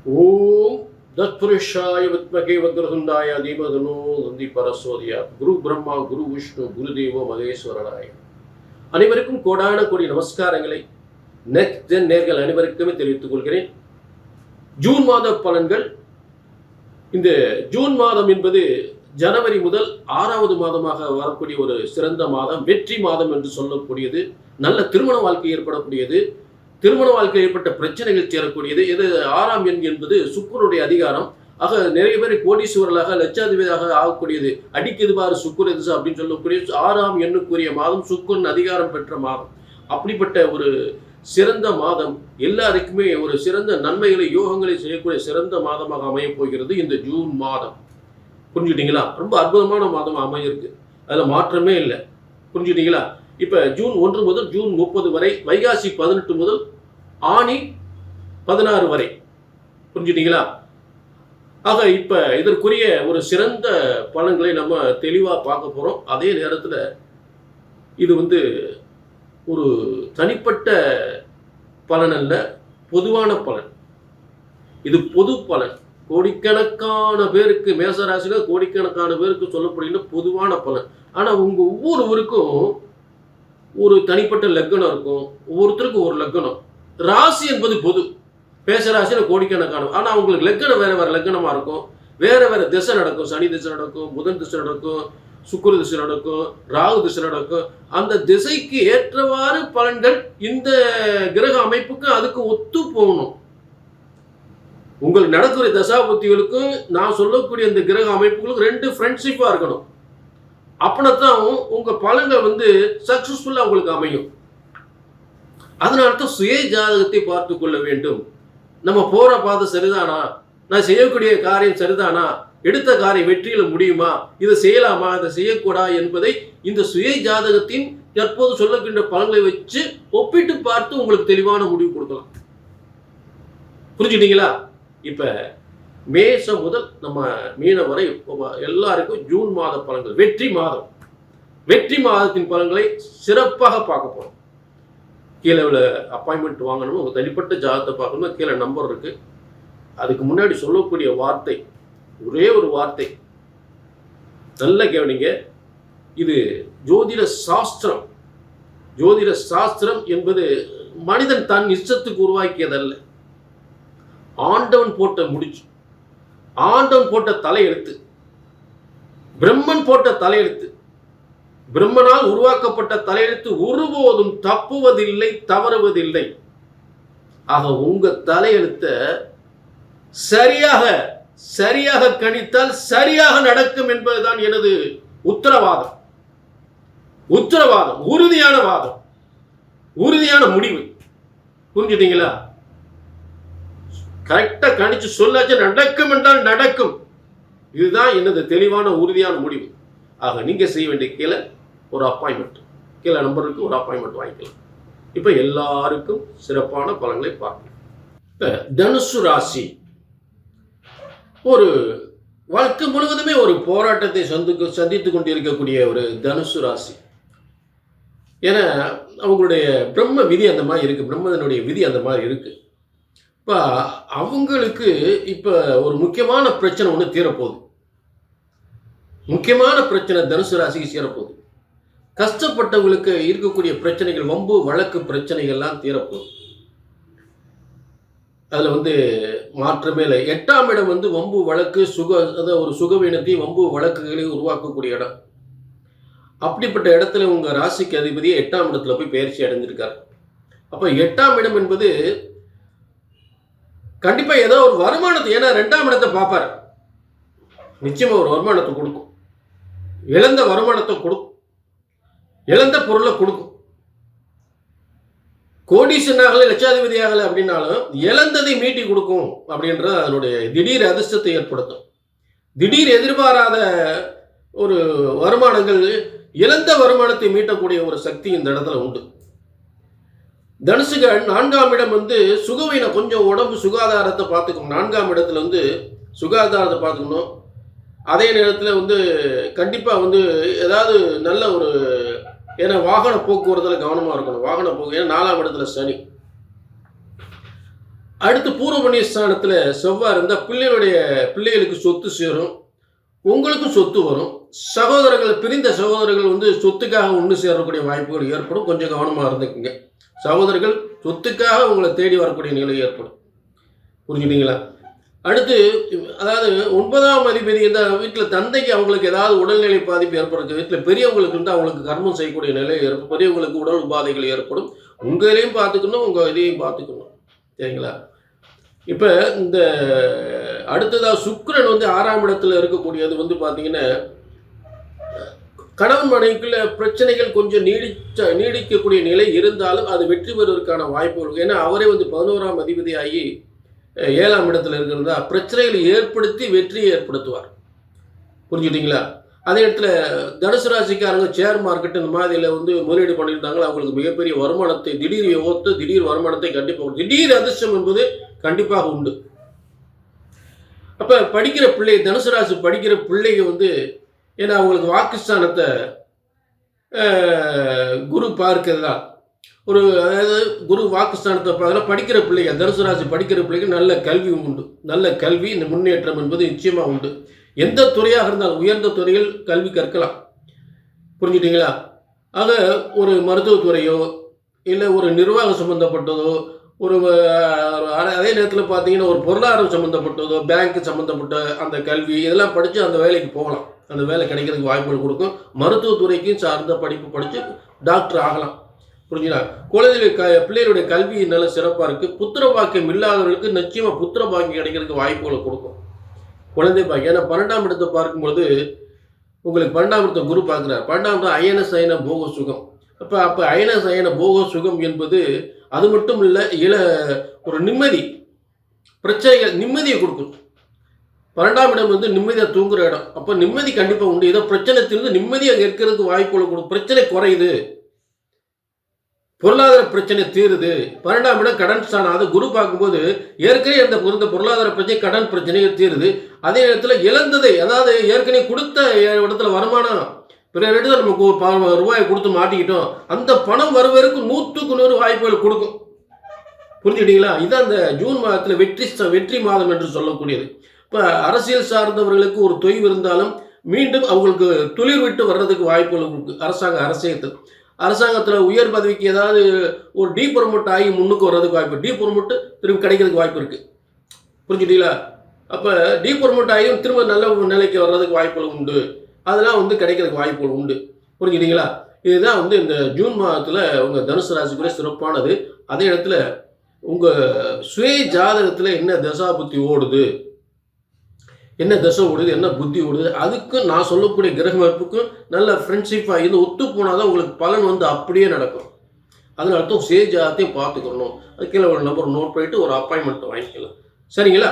ஓம் தத்புருஷாய வித்மகே வக்ரதுண்டாய தீமதனோ நந்தி பரசோதியா. குரு பிரம்மா, குரு விஷ்ணு, குரு தேவோ மகேஸ்வரனாய. அனைவருக்கும் கோடான கோடி நமஸ்காரங்களை நெக்ஸ்ட் ஜென் நேர்கள் அனைவருக்குமே தெரிவித்துக் கொள்கிறேன். ஜூன் மாத பலன்கள். இந்த ஜூன் மாதம் என்பது ஜனவரி முதல் 6வது மாதமாக வரக்கூடிய ஒரு சிறந்த மாதம், வெற்றி மாதம் என்று சொல்லக்கூடியது. நல்ல திருமண வாழ்க்கை ஏற்படக்கூடியது, திருமண வாழ்க்கை ஏற்பட்ட பிரச்சனைகள் சேரக்கூடியது. இது 6ஆம் எண் என்பது சுக்கிரனுடைய அதிகாரம். ஆக நிறைய பேர் கோடீஸ்வரர்களாக லட்சாதிபதியாக ஆகக்கூடியது. அடிக்குது பாரு சுக்கிர திசை அப்படின்னு சொல்லக்கூடிய 6ஆம் எண்ணுக்குரிய மாதம், சுக்கிரன் அதிகாரம் பெற்ற மாதம். அப்படிப்பட்ட ஒரு சிறந்த மாதம், எல்லாருக்குமே ஒரு சிறந்த நன்மைகளை யோகங்களை செய்யக்கூடிய சிறந்த மாதமாக அமையப் போகிறது இந்த ஜூன் மாதம். புரிஞ்சுட்டீங்களா? ரொம்ப அற்புதமான மாதம் அமையிருக்கு, அதில் மாற்றமே இல்லை. புரிஞ்சுட்டீங்களா? இப்போ ஜூன் 1 முதல் ஜூன் 30 வரை, வைகாசி 18 முதல் ஆனி 16 வரை. புரிஞ்சுட்டீங்களா? ஆக இப்போ இதற்குரிய ஒரு சிறந்த பலன்களை நம்ம தெளிவாக பார்க்க போகிறோம். அதே நேரத்தில் இது ஒரு தனிப்பட்ட பலன் அல்ல, பொதுவான பலன். இது பொது பலன். கோடிக்கணக்கான பேருக்கு, மேசராசியில் கோடிக்கணக்கான பேருக்கு சொல்லப்படுகின்ற பொதுவான பலன். ஆனால் உங்கள் ஒவ்வொருவருக்கும் ஒரு தனிப்பட்ட லக்னம் இருக்கும், ஒவ்வொருத்தருக்கும் ஒரு லக்னம். ராசி என்பது பொது, மேசராசியில் கோடிக்கணக்கான. ஆனால் அவங்களுக்கு லக்னம் வேறு வேறு லக்னமாக இருக்கும், வேறு வேறு திசை நடக்கும். சனி திசை நடக்கும், புதன் திசை நடக்கும், சுக்கிர திசை நடக்கும், ராகு திசை நடக்கும். அந்த திசைக்கு ஏற்றவாறு பலன்கள் இந்த கிரக அமைப்புக்கு அதுக்கு ஒத்து போகணும். உங்களுக்கு நடக்கிற தசாபுத்திகளுக்கும் நான் சொல்லக்கூடிய இந்த கிரக அமைப்புகளுக்கும் 2 ஃப்ரெண்ட்ஷிப்பாக இருக்கணும். அப்படின்னா உங்கள் பலன்கள் சக்ஸஸ்ஃபுல்லாக உங்களுக்கு அமையும். அதனால தான் சுய ஜாதகத்தை பார்த்து கொள்ள வேண்டும். நம்ம போகிற பாதை சரிதானா, நான் செய்யக்கூடிய காரியம் சரிதானா, எடுத்த காரியம் வெற்றியில் முடியுமா, இதை செய்யலாமா, இதை செய்யக்கூடா என்பதை இந்த சுய ஜாதகத்தின் தற்போது சொல்லக்கின்ற பலன்களை வச்சு ஒப்பிட்டு பார்த்து உங்களுக்கு தெளிவான முடிவு கொடுக்கலாம். புரிஞ்சுட்டீங்களா? இப்போ மேசம் முதல் நம்ம மீன வரை எல்லாருக்கும் ஜூன் மாத பலன்கள், வெற்றி மாதம், வெற்றி மாதத்தின் பலன்களை சிறப்பாக பார்க்க போகிறோம். கீழே உள்ள அப்பாயின்மெண்ட் வாங்கணும், உங்கள் தனிப்பட்ட ஜாதகத்தை பார்க்கணும், கீழே நம்பர் இருக்குது. அதுக்கு முன்னாடி சொல்லக்கூடிய வார்த்தை ஒரே ஒரு வார்த்தை, நல்ல கவனிங்க. இது ஜோதிட சாஸ்திரம். ஜோதிட சாஸ்திரம் என்பது மனிதன் தன் இஷ்டத்துக்கு உருவாக்கியதல்ல. ஆண்டவன் போட்ட முடிச்சு, ஆண்டவன் போட்ட தலையெழுத்து, பிரம்மன் போட்ட தலையெழுத்து, பிரம்மனால் உருவாக்கப்பட்ட தலையெழுத்து ஒருபோதும் தப்புவதில்லை, தவறுவதில்லை. ஆக உங்க தலையெழுத்த சரியாக கணித்தால் சரியாக நடக்கும் என்பதுதான் எனது உத்தரவாதம். உத்தரவாதம், உறுதியான வாதம், உறுதியான முடிவு. புரிஞ்சுட்டீங்களா? கரெக்டா கணிச்சு சொல்லாச்சு நடக்கும் என்றால் நடக்கும். இதுதான் எனது தெளிவான உறுதியான முடிவு. ஆக நீங்க செய்ய வேண்டிய கீழே ஒரு அப்பாயின்மெண்ட், கீழே நம்பருக்கு ஒரு அப்பாயின்மெண்ட் வாங்கிக்கலாம். இப்ப எல்லாருக்கும் சிறப்பான பலன்களை பார்க்கலாம். இப்ப தனுசு ராசி ஒரு வாழ்க்கை முழுவதுமே ஒரு போராட்டத்தை சந்தித்துக் கொண்டிருக்கக்கூடிய ஒரு தனுசு ராசி. ஏன்னா அவங்களுடைய பிரம்ம விதி அந்த மாதிரி இருக்கு, பிரம்மனுடைய விதி அந்த மாதிரி இருக்கு. இப்போ அவங்களுக்கு இப்போ ஒரு முக்கியமான பிரச்சனை ஒன்று தீரப்போகுது. முக்கியமான பிரச்சனை தனுசு ராசிக்கு சேரப்போகுது. கஷ்டப்பட்டவங்களுக்கு இருக்கக்கூடிய பிரச்சனைகள், வம்பு வழக்கு பிரச்சனைகள்லாம் தீரப்போகுது. அதில் மாற்றமே இல்லை. 8ஆம் இடம் வம்பு வழக்கு, அதாவது ஒரு சுகவீனத்தை, வம்பு வழக்குகளை உருவாக்கக்கூடிய இடம். அப்படிப்பட்ட இடத்துல உங்கள் ராசிக்கு அதிபதி 8ஆம் இடத்துல போய் பயிற்சி அடைஞ்சிருக்காரு. அப்போ 8ஆம் இடம் என்பது கண்டிப்பா ஏதோ ஒரு வருமானத்தை, ஏன்னா 2ஆம் இடத்தை பார்ப்பார், நிச்சயமா ஒரு வருமானத்தை கொடுக்கும். இழந்த வருமானத்தை கொடுக்கும், இழந்த பொருளை கொடுக்கும். கோடீஸ்வரனாகல, லட்சாதிபதி ஆகலை அப்படின்னாலும் இழந்ததை மீட்டி கொடுக்கும் அப்படின்றது அதனுடைய திடீர் அதிர்ஷ்டத்தை ஏற்படுத்தும். திடீர் எதிர்பாராத ஒரு வருமானங்கள், இழந்த வருமானத்தை மீட்டக்கூடிய ஒரு சக்தி இந்த இடத்துல உண்டு. தனுசுகள் 4ஆம் இடம் சுகவீனம், கொஞ்சம் உடம்பு சுகாதாரத்தை பார்த்துக்கணும். 4ஆம் இடத்துல சுகாதாரத்தை பார்த்துக்கணும். அதே நேரத்தில் கண்டிப்பாக ஏதாவது நல்ல ஒரு, ஏன்னா வாகன போக்குவரத்தில் கவனமாக இருக்கணும். வாகன போக்கு, ஏன்னா 4ஆம் இடத்துல சனி. அடுத்து பூர்வ புண்ணிய ஸ்தானத்தில் செவ்வாய் இருந்தால் பிள்ளைகளுக்கு சொத்து சேரும், உங்களுக்கும் சொத்து வரும். சகோதரர்கள், பிரிந்த சகோதரர்கள் வந்து சொத்துக்காக ஒன்று சேரக்கூடிய வாய்ப்புகள் ஏற்படும். கொஞ்சம் கவனமாக இருந்துக்குங்க. சகோதரர்கள் சொத்துக்காக உங்களை தேடி வரக்கூடிய நிலை ஏற்படும். புரிஞ்சுட்டீங்களா? அடுத்து அதாவது 9ஆம் அதிபதி இந்த வீட்டில் தந்தைக்கு அவங்களுக்கு ஏதாவது உடல்நிலை பாதிப்பு ஏற்படுறது, வீட்டில் பெரியவங்களுக்கு வந்து அவங்களுக்கு கர்மம் செய்யக்கூடிய நிலை ஏற்படும். பெரியவங்களுக்கு உடல் உபாதைகள் ஏற்படும். உங்களையும் பார்த்துக்கணும், உங்கள் இதையும் பார்த்துக்கணும். சரிங்களா? இப்போ இந்த அடுத்ததாக சுக்கிரன் வந்து 6ஆம் இடத்துல இருக்கக்கூடியது வந்து பார்த்தீங்கன்னா, கணவன் மனைவிக்குள்ள பிரச்சனைகள் கொஞ்சம் நீடிக்கக்கூடிய நிலை இருந்தாலும் அது வெற்றி பெறுவதற்கான வாய்ப்புகள். ஏன்னா அவரே வந்து 11ஆம் அதிபதி ஆகி 7ஆம் இடத்துல இருக்கிறதா பிரச்சனைகளை ஏற்படுத்தி வெற்றியை ஏற்படுத்துவார். புரிஞ்சுட்டீங்களா? அதே இடத்துல தனுசு ராசிக்காரங்க ஷேர் மார்க்கெட் இந்த மாதிரியில் வந்து முதலீடு பண்ணியிருந்தாங்களோ அவங்களுக்கு மிகப்பெரிய வருமானத்தை, திடீர் வருமானத்தை கண்டிப்பாக, திடீர் அதிர்ஷ்டம் என்பது கண்டிப்பாக உண்டு. அப்போ படிக்கிற பிள்ளை, தனுசு ராசி படிக்கிற பிள்ளைங்க வந்து, ஏன்னா அவங்களுக்கு வாக்குஸ்தானத்தை குரு பார்க்கிறதா, அதாவது குரு வாக்குஸ்தானத்தை பார்க்கலாம். படிக்கிற பிள்ளைங்க, தனுசு ராசி படிக்கிற பிள்ளைங்க நல்ல கல்வி உண்டு. நல்ல கல்வி, இந்த முன்னேற்றம் என்பது நிச்சயமாக உண்டு. எந்த துறையாக இருந்தாலும் உயர்ந்த துறையில் கல்வி கற்கலாம். புரிஞ்சுட்டீங்களா? ஆக ஒரு மருத்துவத்துறையோ இல்லை ஒரு நிர்வாகம் சம்மந்தப்பட்டதோ, ஒரு அதே நேரத்தில் பார்த்தீங்கன்னா ஒரு பொருளாதாரம் சம்மந்தப்பட்டதோ, பேங்க் சம்மந்தப்பட்ட அந்த கல்வி இதெல்லாம் படித்து அந்த வேலைக்கு போகலாம். அந்த வேலை கிடைக்கிறதுக்கு வாய்ப்புகள் கொடுக்கும். மருத்துவத்துறைக்கும் சார்ந்த படிப்பு படித்து டாக்டர் ஆகலாம். புரிஞ்சுங்களா? பிள்ளைகளுடைய கல்வி நல்ல சிறப்பாக இருக்குது. புத்திர பாக்கியம் இல்லாதவர்களுக்கு நிச்சயமாக புத்திர பாக்கியம் கிடைக்கிறதுக்கு வாய்ப்புகளை கொடுக்கும். குழந்தை பாக்கியம், ஏன்னா 12ஆம் இடத்தை பார்க்கும்பொழுது உங்களுக்கு 12ஆம் இடத்தை குரு பார்க்குறார். 12ஆம் இடம் அயன சயன போக சுகம். அப்போ அயன சயன போக சுகம் என்பது அது மட்டும் இல்லை, ஒரு நிம்மதி, பிரச்சனைகள் நிம்மதியை கொடுக்கும். 12ஆம் இடம் வந்து நிம்மதியாக தூங்குற இடம். அப்போ நிம்மதி கண்டிப்பாக உண்டு. ஏதோ பிரச்சனை தீர்ந்து நிம்மதியாக இருக்கிறதுக்கு வாய்ப்புகளை கொடுக்கும். பிரச்சனை குறையுது, பொருளாதார பிரச்சனை தீருது. 12ஆம் இடம் கடன் ஸ்தானம், அது குரு பார்க்கும்போது ஏற்கனவே அந்த பொருளாதார பிரச்சனை, கடன் பிரச்சனைகள் தீருது. அதே நேரத்தில் இழந்ததை, அதாவது ஏற்கனவே கொடுத்த இடத்துல வருமானம், பிற இடத்துல நமக்கு ஒரு ரூபாயை கொடுத்து மாட்டிக்கிட்டோம், அந்த பணம் வருவதற்கு 100க்கு 100 வாய்ப்புகள் கொடுக்கும். புரிஞ்சுக்கிட்டீங்களா? இதுதான் அந்த ஜூன் மாதத்தில் வெற்றி மாதம் என்று சொல்லக்கூடியது. இப்போ அரசியல் சார்ந்தவர்களுக்கு ஒரு தொய்வு இருந்தாலும் மீண்டும் அவங்களுக்கு துளிர் விட்டு வர்றதுக்கு வாய்ப்புகள் இருக்குது. அரசாங்கத்தில் உயர் பதவிக்கு ஏதாவது ஒரு ப்ரொமோட் ஆகி முன்னுக்கு வர்றதுக்கு வாய்ப்பு, ப்ரொமோட்டு திரும்ப கிடைக்கிறதுக்கு வாய்ப்பு இருக்குது. புரிஞ்சுட்டீங்களா? அப்போ ப்ரொமோட் ஆகியும் திரும்ப நல்ல நிலைக்கு வர்றதுக்கு வாய்ப்புகள் உண்டு. அதெல்லாம் வந்து கிடைக்கிறதுக்கு வாய்ப்புகள் உண்டு. புரிஞ்சுட்டீங்களா? இதுதான் வந்து இந்த ஜூன் மாதத்தில் உங்கள் தனுசு ராசிக்குள்ள சிறப்பானது. அதே இடத்துல உங்கள் சுய ஜாதகத்தில் என்ன தசா புத்தி ஓடுது, என்ன தசை ஓடுது, என்ன புத்தி ஓடுது, அதுக்கும் நான் சொல்லக்கூடிய கிரக அமைப்புக்கும் நல்ல ஃப்ரெண்ட்ஷிப்பாக இருந்து ஒத்து போனால் தான் உங்களுக்கு பலன் வந்து அப்படியே நடக்கும். அதனால தான் சுய ஜாதகத்தையும் பார்த்துக்கணும். அது கீழே ஒரு நம்பர் நோட் பண்ணிட்டு ஒரு அப்பாயின்மெண்ட் வாங்கிக்கலாம். சரிங்களா?